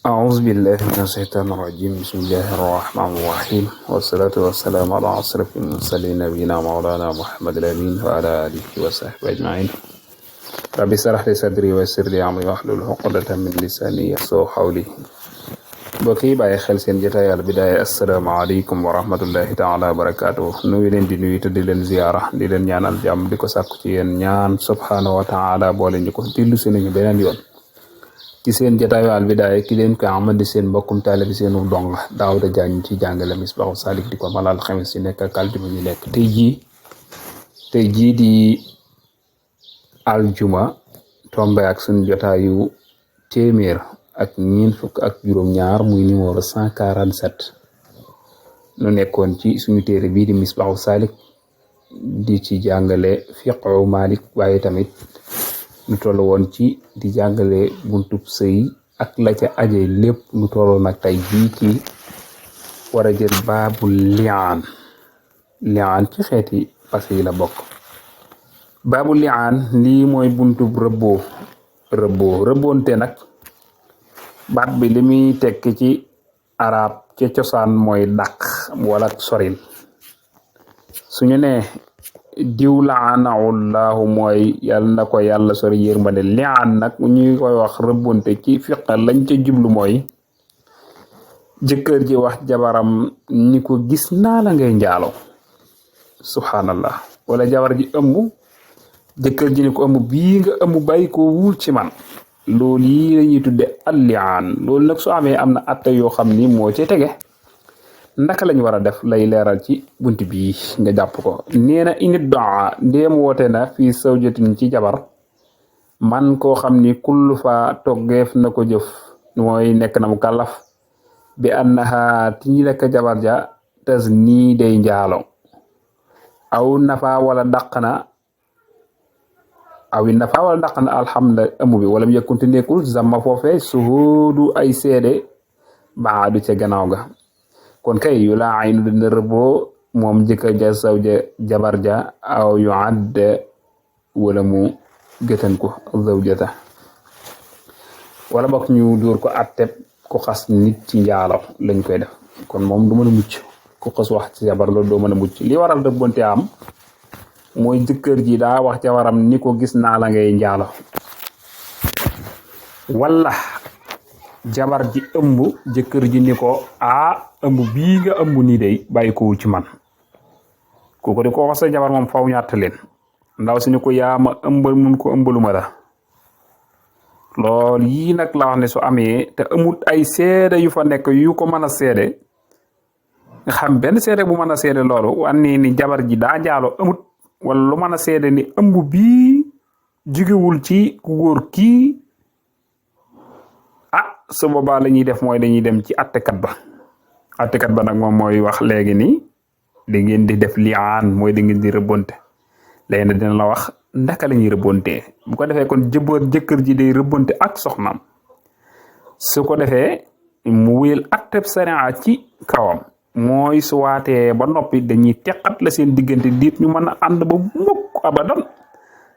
أعوذ بالله من الشيطان الرجيم بسم الله الرحمن الرحيم والصلاة والسلام على أشرف المرسلين نبينا مولانا محمد الأمين وعلى آله وصحبه أجمعين رب اشرح لي صدري ويسر لي أمري واحلل عقدة من لساني يفقهوا قولي mbokk yi bàyyi xel seen jotaay Al Bidaaya asalaamaaleykum wa rahmatullahi taala wa barakaatu nuyu leen di nuyu te di leen ziyaara di leen ñaanal jàmm di ko sàkku ci yéen ñaan subhaanahu wa taala boole ñu ko dillu si nañu beneen yoon ci seen jotaayu Al Bidaaya ki leen ko amal di seen mbokkum taale bi seenu dong Daawuda Jaañ ci jàngale Misbaahu Saalik di ko malal xamis ci nekk ak altine ñu nekk tey jii di aljuma tombe ak suñu jotaayu téeméer ak ñeent fukk ak juróom-ñaar muy numéro 147 nu nekkoon ci suñu téere bii di Misbaahu Saalik di ci jàngale fiqhu Maalik waaye tamit nu toll woon ci di jàngale buntub sëy ak la ca aje lépp nu tolloo nag tey jii ci war a jël baabu liaan ci xeeti passé yi la bokk. baabu liaan lii mooy buntub rëbboonte nag baat bi li muy tekki ci arab ca cosaan mooy dàq wala soril suñu ne diw laanahullahu mooy yàlla na ko yàlla sori yërmande liaan nag ñuy koy wax rëbbonte ci fiq lañ ca jublu mooy jëkkër ji wax jabaram ni ko gis naa la ngay njaalo subhanallah wala jabar ji ëmb jëkkër ji ni ko ëmb bii nga ëmb bàyyi ko wul ci man loolu yi lañuy tudde al-li'aan loolu nag su amee am na atte yoo xam ni moo ci tege ndaka lañ war a def lay leeral ci bunt bii nga jàpp ko nee na init daa ndéem woote na fii sawjatin ci jabar man koo xam ni kullu fa toggeef na ko jëf mooy nekk na mu kàllaf bi annaha ti ñi lekk jabar ja tas nii day njaalo aw nafa wala dàq na alhamda amu bi wala mu yëkkunte nekkul zamma foofe suhudu ay seede baadu ca gannaaw ga kon kay yu laa aynu dina rëbboo moom jëkkër ja zawja jabar ja aw yu adde wala mu gëtan ko zawjata wala bokk ñu dóor ko atteb ku xas nit ci njaalo lañ koy def kon moom du mën a mucc ku xas wax ci jabar loolu doo mën a mucc li waral rëbbonte am mooy jëkkër ji daa wax jabaram ni ko gis naa la ngay njaalo wala jabar ji ëmb jëkkër ji ni ko ëmb bii nga ëmb nii day bàyyi ko wul ci man kooku di ko wax sa jabar moom faw ñaata leen ndaw si ni ko yaa ma ëmbal mun ko ëmbaluma la lool yii nag la wax ne su amee te amut ay seede yu fa nekk yu ko mën a seede nga xam benn seede bu mën a seede loolu wane ni jabar ji daa njaalo amut wala lu mën a seede ni ëmb bii jugewul ci ku góor kii su boobaa la ñuy def mooy dañuy dem ci attekat ba nag moom mooy wax léegi ni da ngeen di def liaan mooy da ngeen di rëbbonte léegi nag dina la wax ndaka la ñuy rëbbontee bu ko defee kon jëkkër ji day rëbbonte ak soxnaam su ko defee mu wéyal atteb sariya ci kawam mooy su waatee ba noppi dañuy teqat la seen diggante diit ñu mën a ànd ba mukk abadan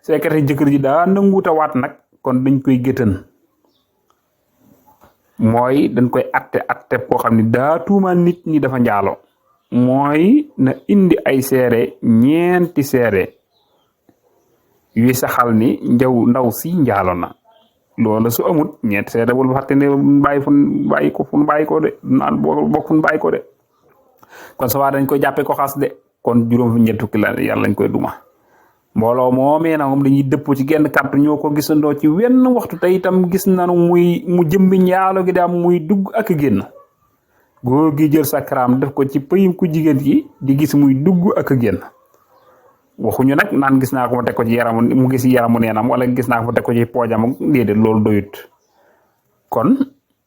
su fekkee jëkkër ji daa nanguuta waat nag kon dañ koy gëtën mooy dañ koy atte koo xam ne daa tuumaan nit ñi dafa njaalo mooy na indi ay seere ñeenti seere yuy saxal ni ndaw si njaalo na loolu su amut ñeenti seere bul fàtte ne bàyyi ko de naan bokk fun bàyyi ko de kon sa waa dañ koy jàppee ko xas de kon juróom ñett fukki la yàlla lañ koy duma mbooloo moomee na moom dañuy dëpp ci genn kàddu ñoo ko gisandoo ci wenn waxtu te itam gis nanu mu jëmbi njaalo gi daam muy dugg ak génn góor gi jël sakaraam def ko ci pëyim ku jigéen gi di gis muy dugg ak génn waxuñu nag naan gis naa ko mu teg ko ci yaramu mu gis yaramu neenam wala gis naa ko mu teg ko ci poojam déedéet loolu doyut kon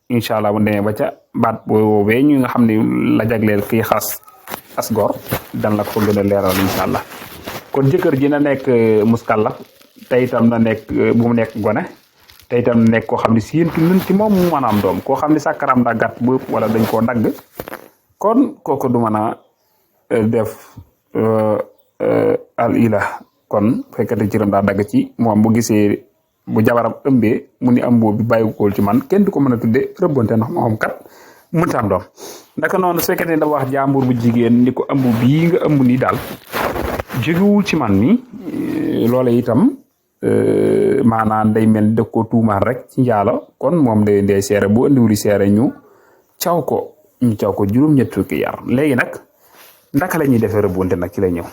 incha allah bu demee ba ca baat boobee ñu nga xam ne la jagleel kii xas as gor dan la ko gën a leeral incha allah kon jëkkër ji na nekk muskallaf te itam na nekk bu mu nekk gone te itam na nekk koo xam ne séentu nañ ci moom mu mën a am doom koo xam ne sàkkaram daa gàtt bu wala dañ koo dagg kon kooku du mën a def al ilah kon fekkate cëram daa dagg ci moom bu gisee bu jabaram ëmbee mu ni ëmboo bi bàyyikool ci man kenn du ko mën a tudde rëbbonte ndax moom kat mënta am doom naka noonu su fekkee ne dafa wax jàmbur bu jigéen ni ko ëmb bii nga ëmb nii daal jógewul ci man mi loola itam maanaam day mel dëg ko tuumaal rek ci njaalo kon moom day seere bu andiwuli seere ñu caw ko juróom-ñett fukki yar léegi nag ndaka la ñuy defee rëbbonte nag ci lay ñëw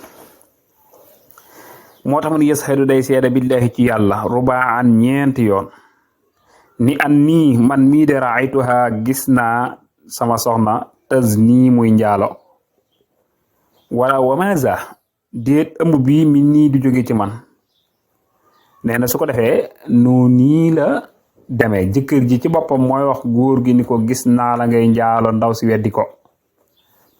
moo tax mu ni yashadu day seede billahi ci yàlla rubaan ñeenti yoon ni an nii man mii de raaytuha gis naa sama soxna taz nii muy njaalo wala wamaza déet ëmb bii mi nii du jóge ci man nee na su ko defee noonu nii la demee jëkkër ji ci boppam mooy wax góor gi ni ko gis naa la ngay njaalo ndaw si weddi ko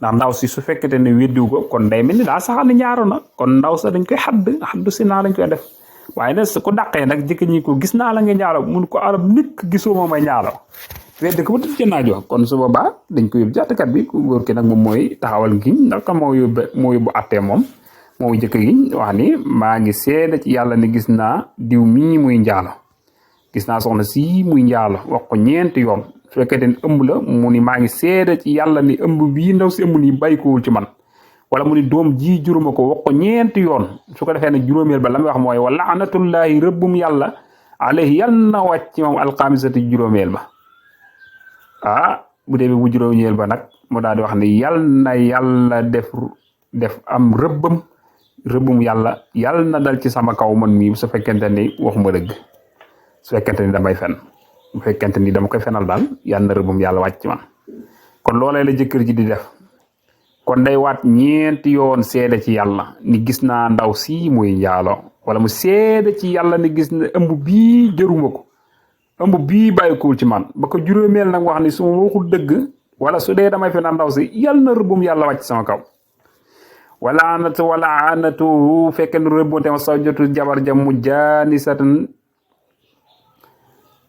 ndax ndaw si su fekkete ne weddiwu ko kon day mel ni daa saxal ni njaaro na kon ndaw sa dañ koy xaddu si naa lañ koy def waaye nag su ko dàqee nag jëkkër ñi ko gis naa la ngay njaalo mun ko arab nikk gisoo ma may njaalo weddi ko ba tëdd ci naaj kon su boobaa dañ ko yóbbu jàttkat bi ku góor ki nag moom mooy taxawal ngiñ ndax moo yóbbu attee moom mooy jëkkër gi wax ni maa ngi seede ci yàlla ni gis naa diw mii muy njaalo gis naa soxna si muy njaalo wax ko ñeenti yoon su fekkee ne ëmb la mu ni maa ngi seede ci yàlla ni ëmb bii ndaw si ëmb nii bàyyikoowul ci man wala mu ni doom ji juruma ko wax ko ñeenti yoon su ko defee nag juróomeel ba la muy wax mooy wa laanatullahi rëbbum yàlla alayhi yal na wàcc ci moom alxaamisati juróomeel ba bu dee bu juróomeel ba nag mu daal di wax ni yal na yàlla def am rëbbum yàlla na dal ci sama kaw man mii su fekkente ni waxuma dëgg su fekkente ni damay fen bu fekkente ni dama koy fenal daal yàlla na rëbbum yàlla wàcc ci man kon loolee la jëkkër ji di def kon day waat ñeenti yoon seede ci yàlla ni gis naa ndaw si muy njaalo wala mu seede ci yàlla ni gis na ëmb bii jëruma ko ëmb bii bàyyikuwul ci man ba ko juróomeel nag wax ni su ma waxul dëgg wala su dee damay fenal ndaw si yàlla na rëbbum yàlla wàcc sama kaw wala anatu fekkee nu rëbbonte ma saw jotu jabar ja mu jaani satan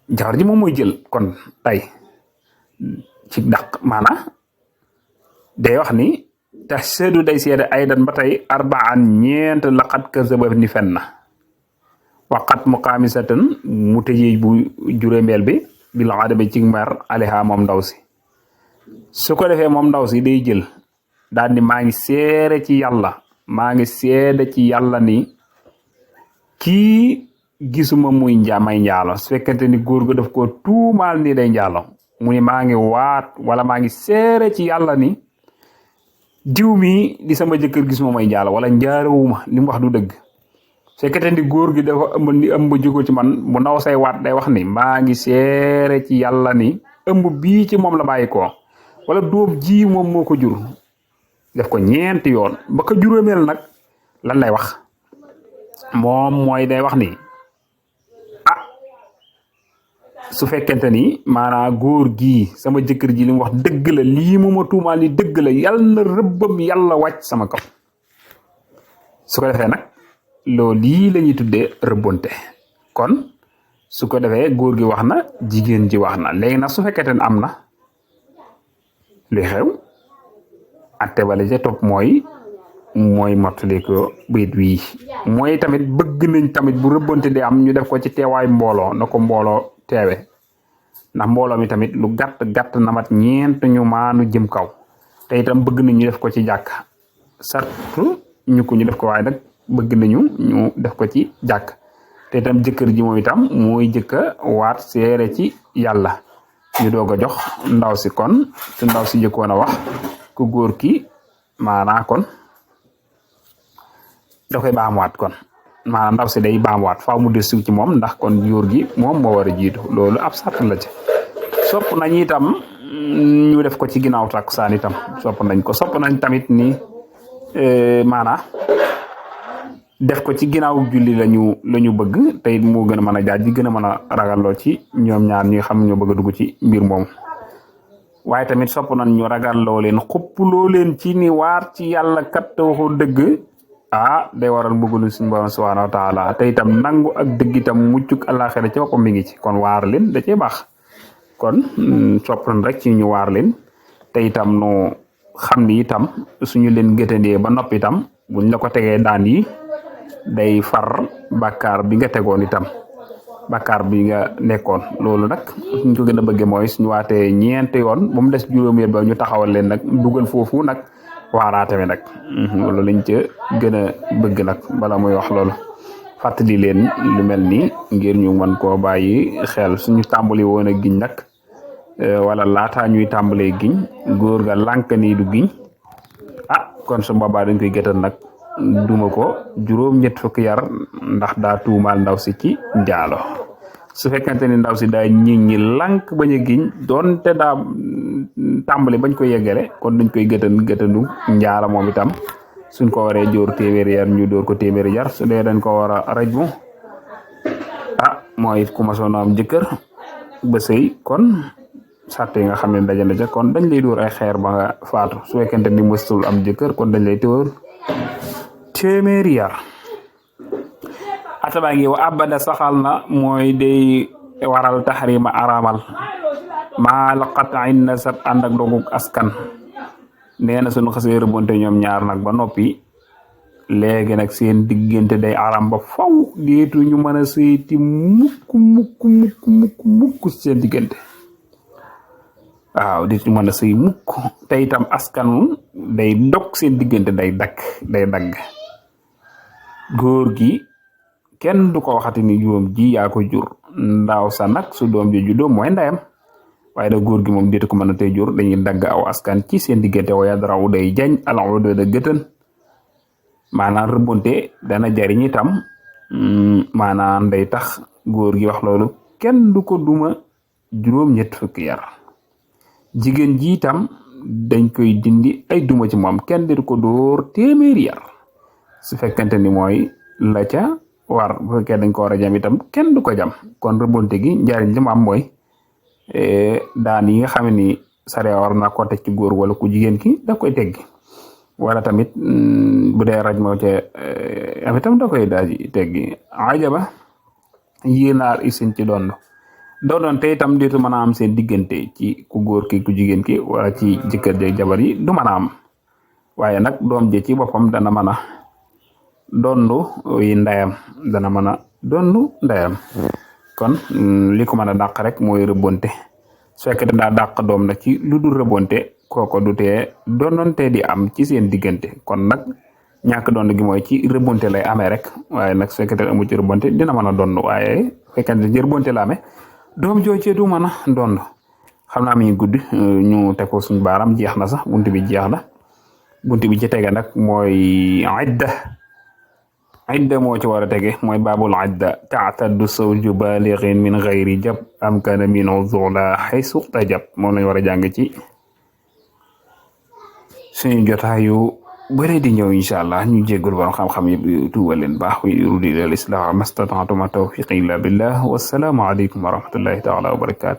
jabar ji moom mooy jël kon tey ci dàq maana day wax ni tax seedu day seede aydan ba tey arbaan ñeent laqat kazaba ni fen na waqat mu xaamisatan mu tëjee bu juróomeel bi bi la adama ci mer aleha moom ndaw si su ko defee moom ndaw si day jël daal ni maa ngi seede ci yàlla ni kii gisuma muy may njaalo su fekkente ni góor ga daf ko tuumaal ni day njaalo mu ni maa ngi waat wala maa ngi seede ci yàlla ni diw mi di sama jëkkër gisuma may njaalo wala njaarawuma li mu wax du dëgg su fekkente ni góor gi dafa ëmb jógo ci man bu ndaw say waat day wax ni maa ngi seede ci yàlla ni ëmb bii ci moom la bàyyi ko wala doom ji moom moo ko jur def ko ñeenti yoon ba ko juróomeel nag lan lay wax moom mooy day wax ni su fekkente ni maanaam góor gii sama jëkkër ji li mu wax dëgg la lii mu ma tuumaal ni dëgg la yàlla na rëbbam yàlla wàcc sama kaw su ko defee nag loolu lii la ñuy tuddee rëbbonte kon su ko defee góor gi wax na jigéen ji wax na léegi nag su fekkente ne am na luy xew atte wala ja topp mooy mottali ko bayit wii mooy tamit bëgg nañ tamit bu rëbbonte di am ñu def ko ci teewaay mbooloo na ko mbooloo teewe ndax mbooloo mi tamit lu gàtt na mat ñeent ñu maanu jëm kaw te itam bëgg nañ ñu def ko ci jàkk sartu ñu def ko waaye nag bëgg nañu ñu def ko ci jàkk te itam jëkkër ji moom itam mooy jëkka waat seere ci yàlla ñu doog a jox ndaw si kon su ndaw si jëkkoon a wax ku góor ki maanaa kon da koy baamuwaat kon maanaam ndaw si day baamuwaat faaw mu desu ci moom ndax kon góor gi moom moo war a jiitu loolu ab sart la ci sopp nañ itam ñu def ko ci ginnaaw takkusaan itam sopp nañ tamit ni maanaa def ko ci ginnaaw julli lañu bëgg te it moo gën a mën a jaaj ji gën a mën a ragalloo ci ñoom ñaar ñi nga xam ñoo bëgg a dugg ci mbir moom waaye tamit sopp nañ ñu ragalloo leen xuppuloo leen ci ni waar ci yàlla kat te waxoo dëgg day waral mbugalu suñu borom subhanahu wa taala te itam nangu ak dëgg itam muccuk àllaaxira ci boppam mi ngi ci kon waar leen da cee baax kon sopp nañ rek ci ñu waar leen te itam nu xam ni itam suñu leen gëtandee ba noppi itam buñ la ko tegee daan yi day far bàkkaar bi nga tegoon itam bakkaar bi nga nekkoon. Loolu nag suñ ko gën a bëggee mooy suñu waatee ñeenti yoon ba mu des juróomeel ba ñu taxawal leen nag dugal foofu nag waaraate mi nag loolu lañ ca gën a bëgg nag bala muy wax loolu fàttali leen lu mel ni ngir ñu mën koo bàyyi xel. Suñu tàmbali woon a giñ nag wala laataa ñuy tàmbalee giñ góor ga lànk nii du giñ kon su boobaa dañ koy gëtal nag duma ko juróom-ñett fukki yar ndax daa tuumaal ndaw si ci njaalo. Su fekkente ni ndaw si daa ñi lànk bañ a giñ doonte daa tàmbali bañ ko yeggale kon dañ koy gëtandu njaalo moom itam. Suñ ko waree jóor téeméeri yar ñu dóor ko téeméeri yar. Su dee dañ ko war a rajmu mooy ku ma soon am jëkkër ba sëy kon sàtte nga xam ne daje na ca kon dañ lay dóor ay xeer ba nga faatu. Su fekkente ni mësul am jëkkër kon dañ lay dóor téeméeri yar. ataba ngi wa abada saxal na mooy day waral taxrima aramal maal qat'in nasab ànd ak dogug askan. nee na suñu xasee rëbbonte ñoom ñaar nag ba noppi léegi nag seen diggante day aram ba faw déetu ñu mën a seeti mukk seen diggante. waaw déetu ñu mën a sëy mukk te itam askan day dog seen diggante day dagg. Góor gi kenn du ko waxati ni juróom ji yaa ko jur ndaw sa nag su doom ji juddoo mooy ndeyam waaye da góor gi moom déetu ko mën a tey jur dañuy dagg aw askan ci seen diggante wa yadraw day jañ alawdo da gëtën maanaam rëbbonte dana jariñ itam maanaam day tax góor gi wax loolu kenn du ko duma juróom-ñett fukki yar. Jigéen ji itam dañ koy dindi ay duma ci moom kenn du ko dóor téeméeri yar. Su fekkente ni mooy la ca war bu fekkee dañ ko war a jam itam kenn du ko jam. Kon rëbbonte gi njariñ li mu am mooy daan yi nga xam ni sariya war na ko teg ci góor wala ku jigéen ki da koy teggi wala tamit bu dee raj moo ca am itam da koy daal di teggi. ajaba yéenaar isin ci doon te itam déetu mën a am seen diggante ci ku góor ki ku jigéen ki wala ci jëkkër jeeg jabar yi du mën a am waaye nag doom je ci boppam dana mën a dondu yi ndeyam kon li ko mën a dàq rek mooy rëbbonte. Su fekkee daa dàq doom nag ci lu dul rëbbonte kooko du tee donnante di am ci seen diggante kon nag ñàkk donn gi mooy ci rëbbonte lay amee rek waaye nag su fekkee amu ci rëbbonte dina mën a donn waaye fekkente ci rëbbonte la amee doom joojee du mën a donn. xam naa mi ngi gudd ñu teg ko suñu baaram jeex na sax buntu bi jeex na buntu bi ci tege nag mooy idda moo ci war a tege mooy baabul idda ta'taddu zawju balighin min ghayri jab am kana min uzula haythu tajab moom lañ war a jàng ci suñu jotaayu bëre di ñëw incha allah ñu jéggul borom xam-xam yëpp tuubal leen baax wa yuridu ila al islah mastata'tu ma tawfiqi illa billah wassalaamu alaykum wa rahmatullahi ta'ala wa barakatuh